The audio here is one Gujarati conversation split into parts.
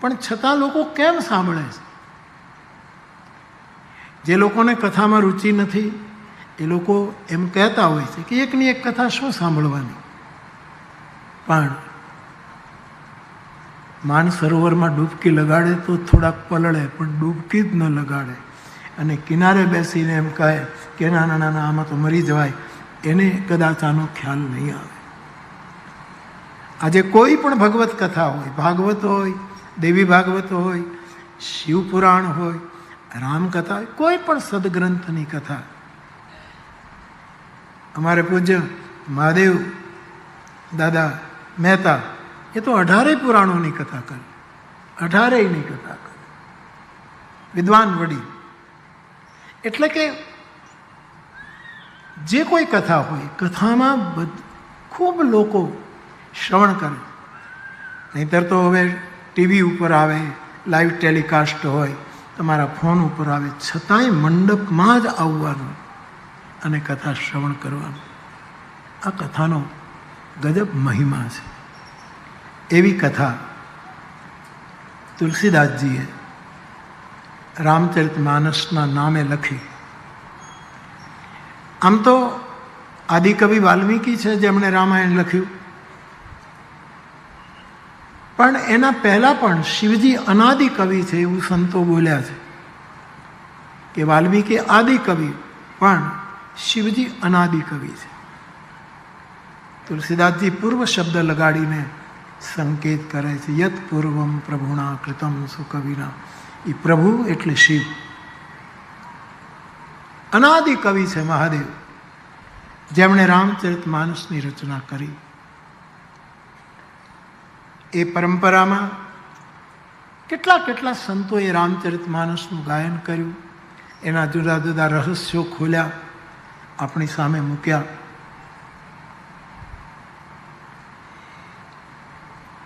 પણ છતાં લોકો કેમ સાંભળે છે? જે લોકોને કથામાં રુચિ નથી એ લોકો એમ કહેતા હોય છે કે એકની એક કથા શું સાંભળવાની. પણ માન સરોવરમાં ડૂબકી લગાડે તો થોડાક પલળે, પણ ડૂબકી જ ન લગાડે અને કિનારે બેસીને એમ કહે કે નાના નાના આમાં તો મરી જવાય, એને કદાચ આનો ખ્યાલ નહીં આવે. આજે કોઈ પણ ભગવત કથા હોય, ભાગવત હોય, દેવી ભાગવત હોય, શિવપુરાણ હોય, રામકથા હોય, કોઈ પણ સદગ્રંથની કથા, અમારે પૂજ્ય મહાદેવ દાદા મહેતા એ તો 18 પુરાણોની કથા કરે, 18ની કથા કરે, વિદ્વાન વડી. એટલે કે જે કોઈ કથા હોય, કથામાં ખૂબ લોકો શ્રવણ કરે. નહીંતર તો હવે ટીવી ઉપર આવે, લાઈવ ટેલિકાસ્ટ હોય, તમારા ફોન ઉપર આવે, છતાંય મંડપમાં જ આવવાનું અને કથા શ્રવણ કરવાનું. આ કથાનો ગજબ મહિમા છે. એવી કથા તુલસીદાસજીએ રામચરિતમાનસના નામે લખી. આમ તો આદિકવિ વાલ્મીકી છે જેમણે રામાયણ લખ્યું, પણ એના પહેલાં પણ શિવજી અનાદિ કવિ છે એવું સંતો બોલ્યા છે કે વાલ્મીકી આદિ કવિ પણ શિવજી અનાદિ કવિ છે. તુલસીદાસજી પૂર્વ શબ્દ લગાડીને સંકેત કરે છે. યત પૂર્વમ પ્રભુના કૃતમ સુકવિના. એ પ્રભુ એટલે શિવ, અનાદિ કવિ છે મહાદેવ, જેમણે રામચરિતમાનસની રચના કરી. એ પરંપરામાં કેટલા સંતોએ રામચરિતમાનસનું ગાયન કર્યું, એના જુદા જુદા રહસ્યો ખોલ્યા, આપણી સામે મૂક્યા.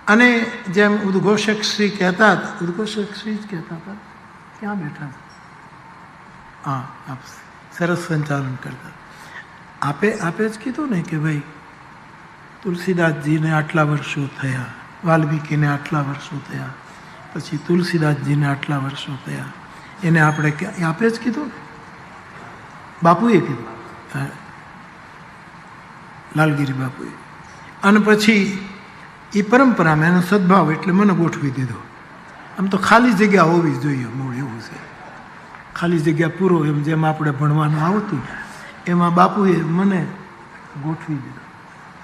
અને જેમ ઉદ્ઘોષક શ્રી કહેતા હતા, ઉદ્ઘોષક શ્રી જ કહેતા હતા, ક્યાં બેઠા હતા? હા, આપ સરસ સંચાલન કરતા. આપે જ કીધું ને કે ભાઈ તુલસીદાસજીને આટલા વર્ષો થયા, વાલ્મીકીને આટલા વર્ષો થયા, પછી તુલસીદાસજીને આટલા વર્ષો થયા. એને આપણે આપે જ કીધું ને, બાપુએ કીધું, લાલગીરી બાપુએ. અને પછી એ પરંપરામાં એનો સદભાવ એટલે મને ગોઠવી દીધો. આમ તો ખાલી જગ્યા હોવી જોઈએ, મૂળ એવું છે. ખાલી જગ્યા પૂરો, એમ જેમ આપણે ભણવાનું આવતું એમાં બાપુએ મને ગોઠવી દીધો.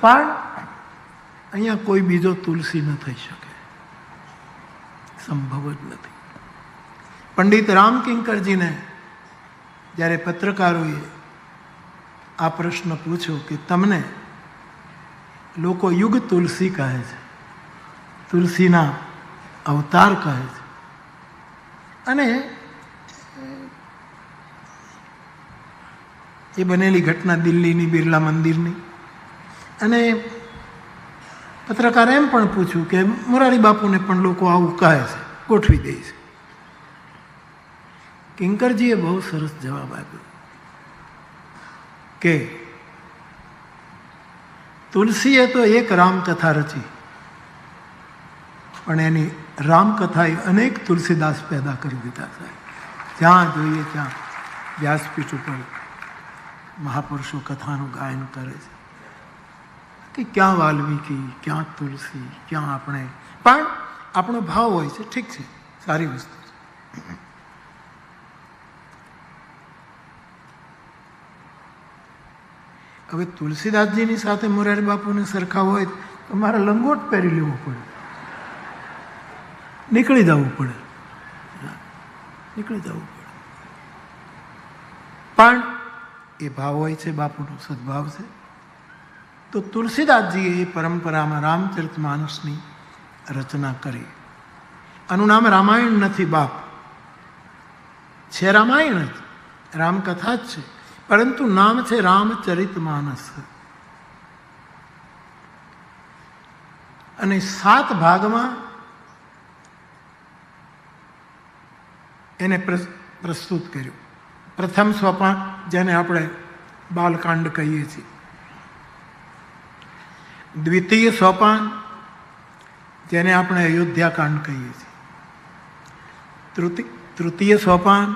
પણ અહીંયા કોઈ બીજો તુલસી ન થઈ શકે, સંભવ જ નથી. પંડિત રામકિંકરજીને જ્યારે પત્રકારોએ આ પ્રશ્ન પૂછ્યો કે તમને લોકો યુગ તુલસી કહે છે, તુલસીના અવતાર કહે છે, અને એ બનેલી ઘટના દિલ્હીની બિરલા મંદિરની, અને પત્રકારે એમ પણ પૂછ્યું કે મોરારી બાપુને પણ લોકો આવું કહે છે, ગોઠવી દે છે. કિંકરજીએ બહુ સરસ જવાબ આપ્યો કે તુલસીએ તો એક રામકથા રચી, પણ એની રામકથાએ અનેક તુલસીદાસ પેદા કરી દીધા છે. જ્યાં જોઈએ ત્યાં વ્યાસપીઠ ઉપર મહાપુરુષો કથાનું ગાયન કરે છે કે ક્યાં વાલ્મીકી, ક્યાં તુલસી, ક્યાં આપણે. પણ આપણો ભાવ હોય છે, ઠીક છે, સારી વસ્તુ છે. હવે તુલસીદાસજીની સાથે મોરારી બાપુને સરખા હોય તો મારે લંગોટ પહેરી લેવો પડે, નીકળી જવું પડે. પણ એ ભાવ હોય છે, બાપુનો સદભાવ છે. તો તુલસીદાસજીએ એ પરંપરામાં રામચરિતમાનસની રચના કરી. આનું નામ રામાયણ નથી બાપ, છે રામાયણ જ, રામકથા જ છે, પરંતુ નામ છે રામચરિતમાનસ. અને 7 ભાગમાં એને પ્રસ્તુત કર્યું. પ્રથમ સોપાન જેને આપણે બાલકાંડ કહીએ છીએ, દ્વિતીય સોપાન જેને આપણે અયોધ્યાકાંડ કહીએ છીએ, તૃતીય સોપાન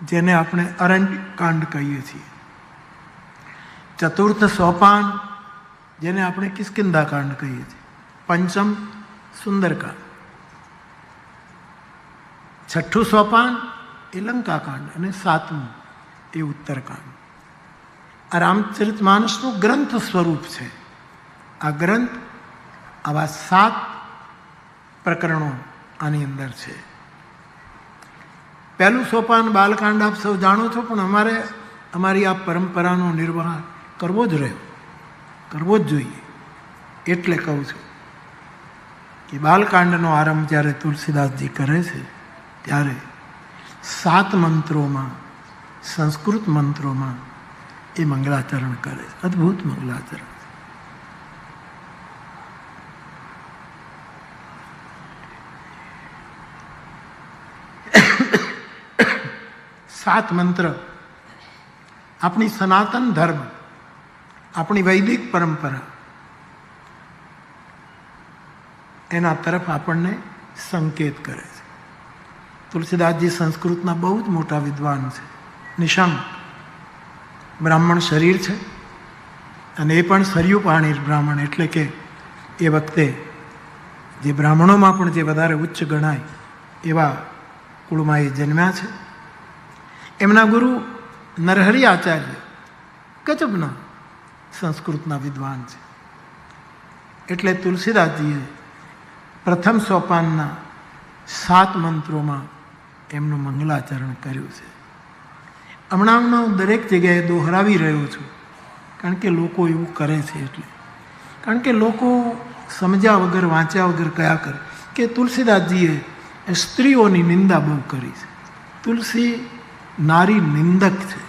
જેને આપણે અરણ્યકાંડ કહીએ છીએ, ચતુર્થ સોપાન જેને આપણે કિષ્કિંધાકાંડ કહીએ છીએ, પંચમ સુંદરકાંડ, છઠ્ઠું સોપાન એ લંકાકાંડ અને સાતમું એ ઉત્તરકાંડ. આ રામચરિતમાનસનું ગ્રંથ સ્વરૂપ છે. આ ગ્રંથ આવા 7 પ્રકરણો આની અંદર છે. પહેલું સોપાન બાલકાંડ આપ સૌ જાણો છો, પણ અમારી આ પરંપરાનો નિર્વાહ કરવો જ રહ્યો, કરવો જ જોઈએ. એટલે કહું છું કે બાલકાંડનો આરંભ જ્યારે તુલસીદાસજી કરે છે ત્યારે 7 મંત્રોમાં, સંસ્કૃત મંત્રોમાં એ મંગલાચરણ કરે છે. અદ્ભુત મંગલાચરણ. 7 મંત્ર આપણી સનાતન ધર્મ, આપણી વૈદિક પરંપરા, એના તરફ આપણને સંકેત કરે છે. તુલસીદાસજી સંસ્કૃતના બહુ જ મોટા વિદ્વાન છે, નિશંક બ્રાહ્મણ શરીર છે, અને એ પણ સરયુ પાણી બ્રાહ્મણ, એટલે કે એ વખતે જે બ્રાહ્મણોમાં પણ જે વધારે ઉચ્ચ ગણાય એવા કુળમાં એ જન્મ્યા છે. એમના ગુરુ નરહરિ આચાર્ય ગજબના સંસ્કૃતના વિદ્વાન છે. એટલે તુલસીદાસજીએ પ્રથમ સોપાનના 7 મંત્રોમાં એમનું મંગલાચરણ કર્યું છે. હમણાં હું દરેક જગ્યાએ દોહરાવી રહ્યો છું, કારણ કે લોકો એવું કરે છે. એટલે કારણ કે લોકો સમજ્યા વગર, વાંચ્યા વગર કયા કરે કે તુલસીદાસજીએ સ્ત્રીઓની નિંદા બહુ કરી છે. તુલસી નારી નિંદક છે.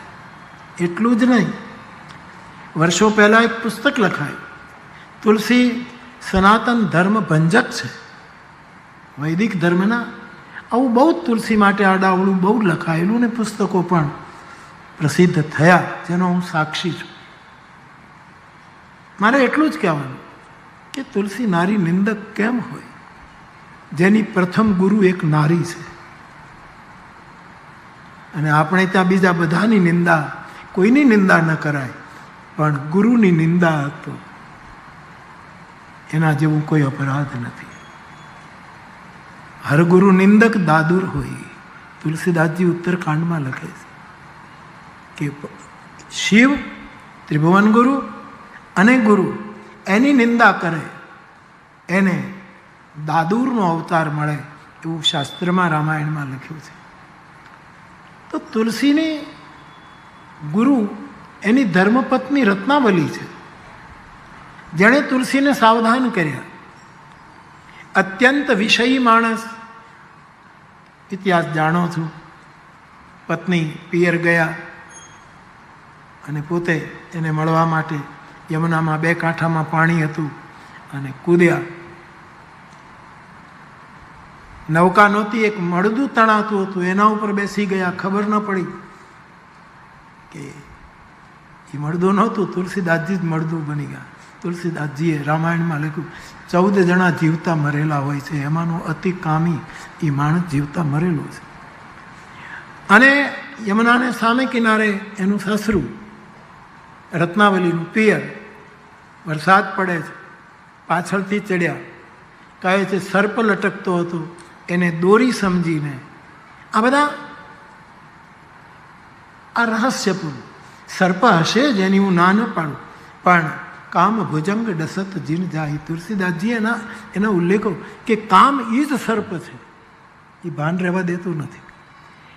એટલું જ નહીં, વર્ષો પહેલાં એક પુસ્તક લખાયું, તુલસી સનાતન ધર્મ ભંજક છે, વૈદિક ધર્મના. આવું બહુ જ તુલસી માટે આડાવડું બહુ લખાયેલું ને પુસ્તકો પણ પ્રસિદ્ધ થયા, જેનો હું સાક્ષી છું. મારે એટલું જ કહેવાનું કે તુલસી નારી નિંદક કેમ હોય, જેની પ્રથમ ગુરુ એક નારી છે. અને આપણે ત્યાં બીજા બધાની નિંદા, કોઈની નિંદા ન કરાય, પણ ગુરુની નિંદા તો એના જેવું કોઈ અપરાધ નથી. હર ગુરુ નિંદક દાદુર હોય. તુલસીદાસજી ઉત્તરકાંડમાં લખે છે કે શિવ, ત્રિભુવન ગુરુ અને ગુરુ એની નિંદા કરે એને દાદુરનો અવતાર મળે, એવું શાસ્ત્રમાં, રામાયણમાં લખ્યું છે. તો તુલસીની ગુરુ એની ધર્મપત્ની રત્નાવલી છે, જેણે તુલસીને સાવધાન કર્યા. અત્યંત વિષયી માણસ, ઇતિહાસ જાણો છો. પત્ની પિયર ગયા અને પોતે એને મળવા માટે યમુનામાં 2 કાંઠામાં પાણી હતું અને કૂદ્યા. નૌકા નહોતી, એક મળદું તણાતું હતું, એના ઉપર બેસી ગયા. ખબર ન પડી કે એ મળદું નહોતું, તુલસીદાસજી જ મળદું બની ગયા. તુલસીદાસજીએ રામાયણમાં લખ્યું 14 જણા જીવતા મરેલા હોય છે, એમાંનો અતિ કામી એ માણસ જીવતા મરેલો છે. અને યમુનાને સામે કિનારે એનું સસરું, રત્નાવલીનું પિયર. વરસાદ પડે છે, પાછળથી ચડ્યા. કહે છે સર્પ લટકતો હતો, એને દોરી સમજીને. આ બધા આ રહસ્યપૂર્ણ સર્પ હશે જેની હું ના ન પાડું, પણ કામ ભુજંગ ડસત જીન જાય. તુલસીદાસજી એના ઉલ્લેખો કે કામ એ જ સર્પ છે, એ ભાન રહેવા દેતું નથી.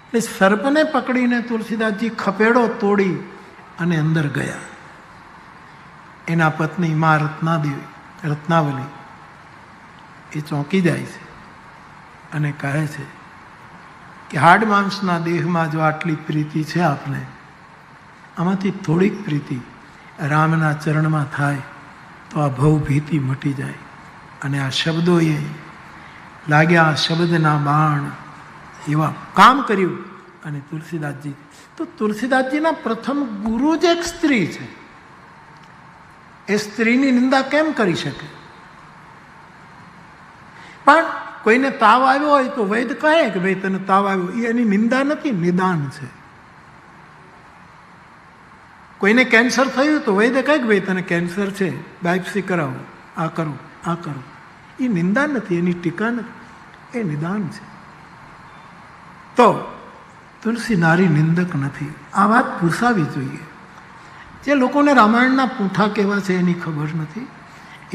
એટલે સર્પને પકડીને તુલસીદાસજી ખપેડો તોડી અને અંદર ગયા. એના પત્ની મા રત્નાવલી એ ચોંકી જાય છે અને કહે છે કે હાડ માંસના દેહમાં જો આટલી પ્રીતિ છે આપને, આમાંથી થોડીક પ્રીતિ રામના ચરણમાં થાય તો આ ભવભીતિ મટી જાય. અને આ શબ્દોએ લાગ્યા, શબ્દના બાણ એવા કામ કર્યું. અને તુલસીદાસજી, તો તુલસીદાસજીના પ્રથમ ગુરુ જ એક સ્ત્રી છે. એ સ્ત્રીની નિંદા કેમ કરી શકે? પણ કોઈને તાવ આવ્યો હોય તો વૈદ કહે કે ભાઈ તને તાવ આવ્યો, એ એની નિંદા નથી, નિદાન છે. કોઈને કેન્સર થયું તો વૈદ કહે કે ભાઈ તને કેન્સર છે, બાયોપ્સી કરાવો, આ કરો, આ કરો. એ નિંદા નથી, એની ટીકા નથી, એ નિદાન છે. તો તુલસી નારી નિંદક નથી. આ વાત પૂછાવી જોઈએ. જે લોકોને રામાયણના પૂંઠા કેવા છે એની ખબર નથી,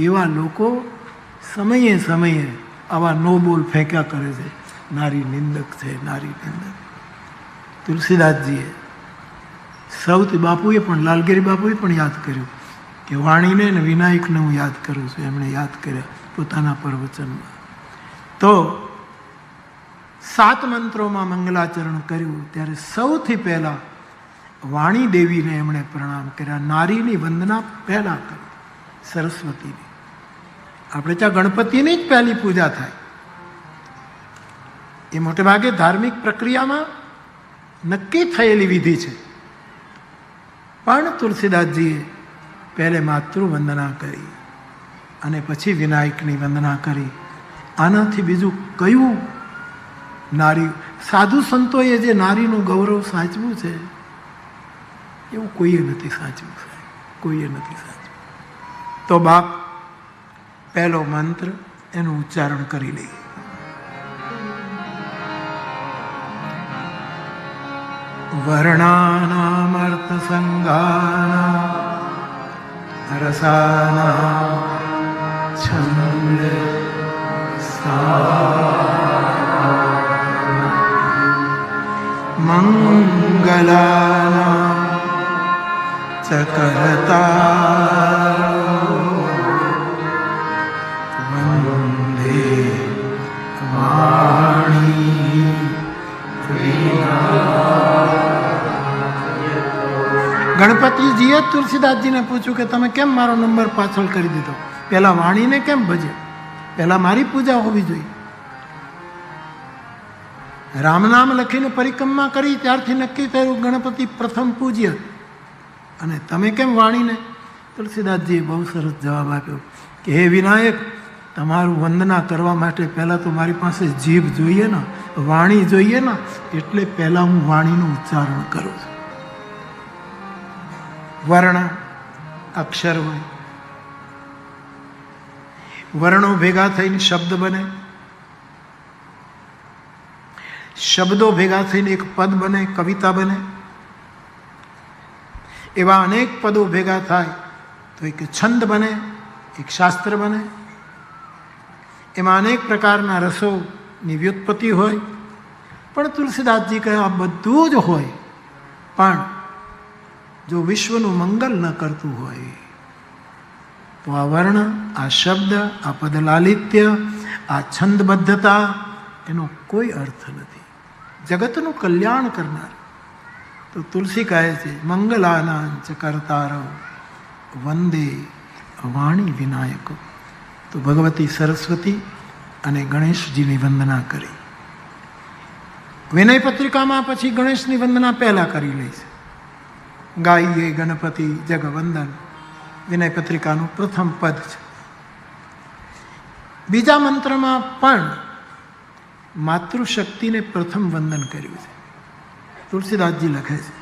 એવા લોકો સમયે સમયે આવા નો બોલ ફેંક્યા કરે છે, નારી નિંદક છે, નારી નિંદક. તુલસીદાસજીએ સૌથી બાપુએ પણ, લાલગીરી બાપુએ પણ યાદ કર્યું કે વાણીને અને વિનાયકને હું યાદ કરું છું. એમણે યાદ કર્યા પોતાના પ્રવચનમાં. તો 7 મંત્રોમાં મંગલાચરણ કર્યું ત્યારે સૌથી પહેલાં વાણી દેવીને એમણે પ્રણામ કર્યા. નારીની વંદના પહેલાં કરી, સરસ્વતીની. આપણે ત્યાં ગણપતિની જ પહેલી પૂજા થાય. એ મોટે ભાગે ધાર્મિક પ્રક્રિયામાં નક્કી થયેલી વિધિ છે. પણ તુલસીદાસજીએ પહેલે માતૃવંદના કરી અને પછી વિનાયકની વંદના કરી. આનાથી બીજું કયું નારી, સાધુ સંતોએ જે નારીનું ગૌરવ સાચવું છે એવું કોઈએ નથી સાચવું, કોઈએ નથી સાચવું. તો બાપ પહેલો મંત્ર એનું ઉચ્ચારણ કરી લઈએ. વર્ણાનામર્થ સંગાના રસાના છંદ મંગલાના ચકરતા વંદે વાણી. ગણપતિજીએ તુલસીદાસજીને પૂછ્યું કે તમે કેમ મારો નંબર પાછળ કરી દીધો, પહેલા વાણીને કેમ ભજ્યો, પહેલા મારી પૂજા હોવી જોઈએ. રામ નામ લખીને પરિક્રમા કરી ત્યારથી નક્કી થયું ગણપતિ પ્રથમ પૂજ્ય, અને તમે કેમ વાણીને? તુલસીદાસજીએ બહુ સરસ જવાબ આપ્યો કે હે વિનાયક, તમારું વંદના કરવા માટે પહેલાં તો મારી પાસે જીભ જોઈએ ને, વાણી જોઈએ ને, એટલે પહેલાં હું વાણીનું ઉચ્ચારણ કરું છું. વર્ણ અક્ષર હોય, વર્ણો ભેગા થઈને શબ્દ બને, શબ્દો ભેગા થઈને એક પદ બને, કવિતા બને. એવા અનેક પદો ભેગા થાય તો એક છંદ બને, એક શાસ્ત્ર બને. એમાં અનેક પ્રકારના રસોની વ્યુત્પત્તિ હોય. પણ તુલસીદાસજી કહે આ બધું જ હોય, પણ જો વિશ્વનું મંગલ ન કરતું હોય તો આ વર્ણ, આ શબ્દ, આ પદલાલિત્ય, આ છંદબદ્ધતા, એનો કોઈ અર્થ નથી. જગતનું કલ્યાણ કરનાર. તો તુલસી કહે છે મંગલાનાંચ કરતારવ વંદે વાણી વિનાયક. તો ભગવતી સરસ્વતી અને ગણેશજીની વંદના કરી. વિનય પત્રિકામાં પછી ગણેશની વંદના પહેલાં કરી લે છે. ગાઈએ ગણપતિ જગવંદન વિનય પત્રિકાનું પ્રથમ પદ છે. બીજા મંત્રમાં પણ માતૃશક્તિને પ્રથમ વંદન કર્યું છે. તુલસીદાસજી લખે છે